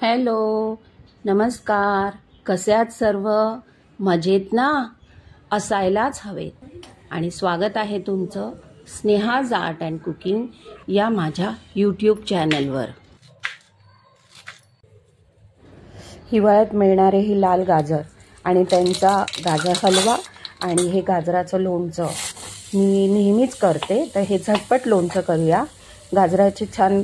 Hello, नमस्कार. कसे आहात सर्व? मजेत ना? असायलाच हवेत. आणि स्वागत आहे तुमचं स्नेहाज आर्ट अँड कुकिंग या माझ्या यूट्यूब चॅनलवर. हिवाळ्यात मिळणारे हे लाल गाजर आणि त्यांचा गाजर हलवा आणि हे गाजराचं लोणचं मी नेहमीच करते. तर हे झटपट लोणचं करूया. गाजराचे छान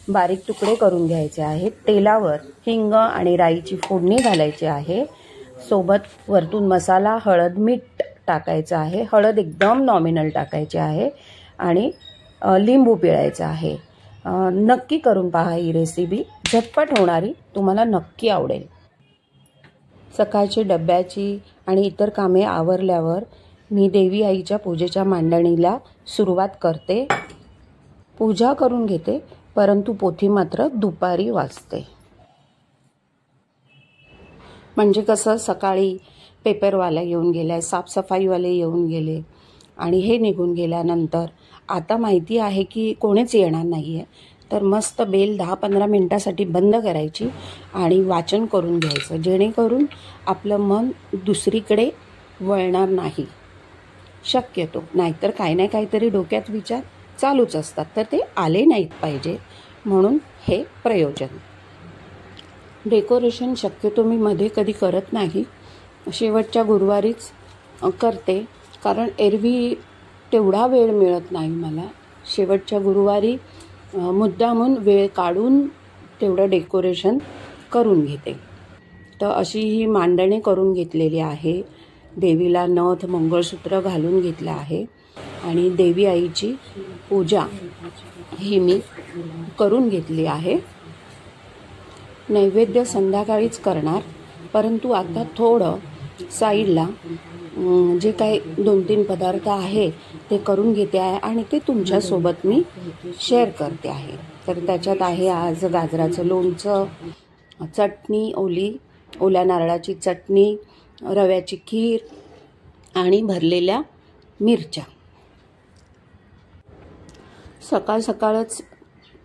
बारीक तुकडे करून घ्यायचे आहेत. तेलावर हिंग आणि राईची फोडणी घालायची आहे. सोबत वरतून मसाला, हळद, मीठ टाकायचं आहे. हळद एकदम नॉमिनल टाकायची आहे आणि लिंबू पिळायचं आहे. नक्की करून पहा ही रेसिपी, झटपट होणारी, तुम्हाला नक्की आवडेल. सकाळची डब्याची आणि इतर कामे आवरल्यावर मी देवी आईच्या पूजेच्या मांडणीला सुरुवात करते. पूजा करून घेते, परंतु पोथी मात्र दुपारी वाचते. म्हणजे कसं, सकाळी पेपरवाला येऊन गेलाय, साफसफाईवाले येऊन गेले आणि हे निघून गेल्यानंतर आता माहिती आहे की कोणीच येणार नाही आहे, तर मस्त बेल 10-15 मिनटासाठी बंद करायची आणि वाचन करून घ्यायचं, जेणेकरून आपलं मन दुसरीकडे वळणार नाही शक्यतो. नाहीतर काही ना काहीतरी डोक्यात विचार चालूच असतात, तर ते आले नाहीत पाहिजे म्हणून हे प्रयोजन. डेकोरेशन शक्यतो मी मध्ये कधी करत नाही, शेवटच्या गुरुवारीच करते, कारण एरवी तेवढा वेळ मिळत नाही मला. शेवटच्या गुरुवारी मुद्दामून वेळ काढून तेवढं डेकोरेशन करून घेते. तर अशी ही मांडणी करून घेतलेली आहे. देवीला नथ, मंगळसूत्र घालून घेतलं आहे आणि देवी आईची पूजा ही मी करून घेतली आहे. नैवेद्य संध्याकाळीच करणार, परंतु आता थोडं साईडला जे काही 2-3 पदार्थ आहे ते करून घेते आहे आणि ते तुमच्यासोबत मी शेअर करते आहे. तर त्याच्यात आहे आज गाजराचं लोणचं, चटणी, ओल्या नारळाची चटणी, रव्याची खीर आणि भरलेल्या मिरच्या. सकाळ सकाळच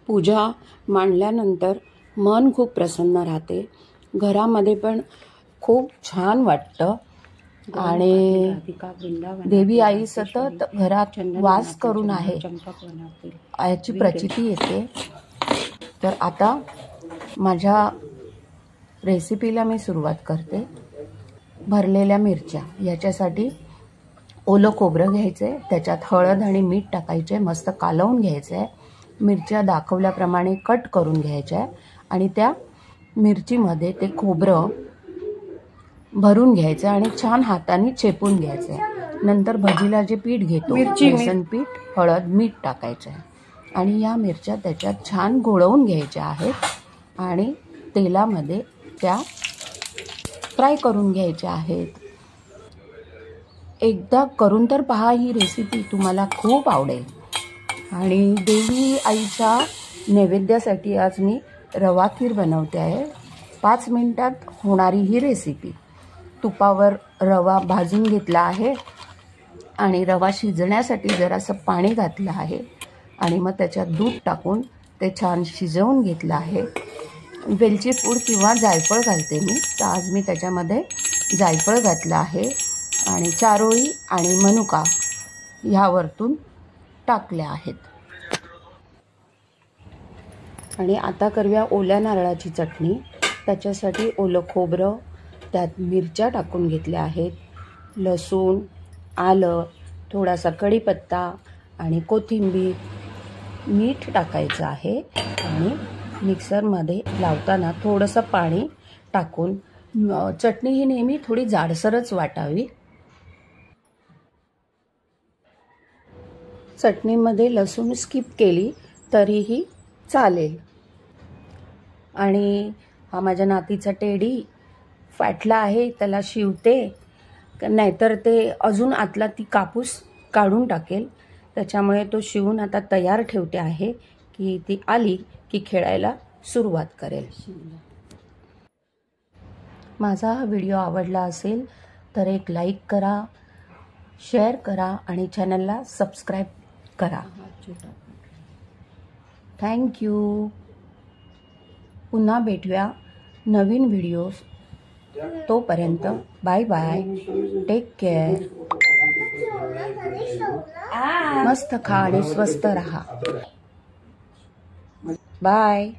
पूजा मांडल्यानंतर मन खूप प्रसन्न राहते, घरामध्ये पण खूप छान वाटतं आणि देवी आई सतत घरात वास करून आहे याची प्रचिती येते. तर आता माझ्या रेसिपीला मी सुरुवात करते. भरलेल्या मिरच्या, याच्यासाठी ओलं खोबरं घ्यायचं आहे, त्याच्यात हळद आणि मीठ टाकायचे, मस्त कालवून घ्यायचं आहे. मिरच्या दाखवल्याप्रमाणे कट करून घ्यायच्या आहे आणि त्या मिरचीमध्ये ते खोबरं भरून घ्यायचं आणि छान हाताने चेपून घ्यायचं आहे. नंतर भजीला जे पीठ घेतो, बेसन पीठ, हळद, मीठ टाकायचं आहे आणि या मिरच्या त्याच्यात छान घोळवून घ्यायच्या आहेत आणि तेलामध्ये त्या फ्राय करून घ्यायच्या आहेत. एकदा करून तर पहा, ही रेसिपी तुम्हाला खूप आवडेल. आणि देवी आईच्या नैवेद्यासाठी आज मी रवा खीर बनवते आहे. 5 मिनिटात होणारी ही रेसिपी. तुपावर रवा भाजून घेतला आहे आणि रवा शिजण्यासाठी जरासं पाणी घातलं आहे आणि मग त्याच्यात दूध टाकून ते छान शिजवून घेतलं आहे. वेलची पूड किंवा जायफळ घालते मी, तर आज मी त्याच्यामध्ये जायफळ घातलं आहे आणि चारोळी आणि मनुका ह्यावरतून टाकल्या आहेत. आणि आता करूया ओल्या नारळाची चटणी. त्याच्यासाठी ओलं खोबरं, त्यात मिरच्या टाकून घेतल्या आहेत, लसूण, आलं, थोडासा कढीपत्ता आणि कोथिंबीर, मीठ टाकायचं आहे आणि मिक्सरमध्ये लावताना थोडंसं पाणी टाकून, चटणी ही नेहमी थोडी जाडसरच वाटावी. चटणीमध्ये लसूण स्किप केली तरीही चालेल. आणि हा माझ्या नातीचा टेडी फाटला आहे, त्याला शिवते, नाहीतर ते अजून आतला ती कापूस काढून टाकेल. त्याच्यामुळे तो शिवून आता तयार ठेवते आहे की ती आली की खेळायला सुरुवात करेल. माझा हा व्हिडिओ आवडला असेल तर एक लाईक करा, शेअर करा आणि चॅनलला सबस्क्राईब करा. थँक्यू. पुन्हा भेटूया नवीन व्हिडिओज. तोपर्यंत बाय बाय, टेक केअर, मस्त खा आणि स्वस्त रहा. बाय.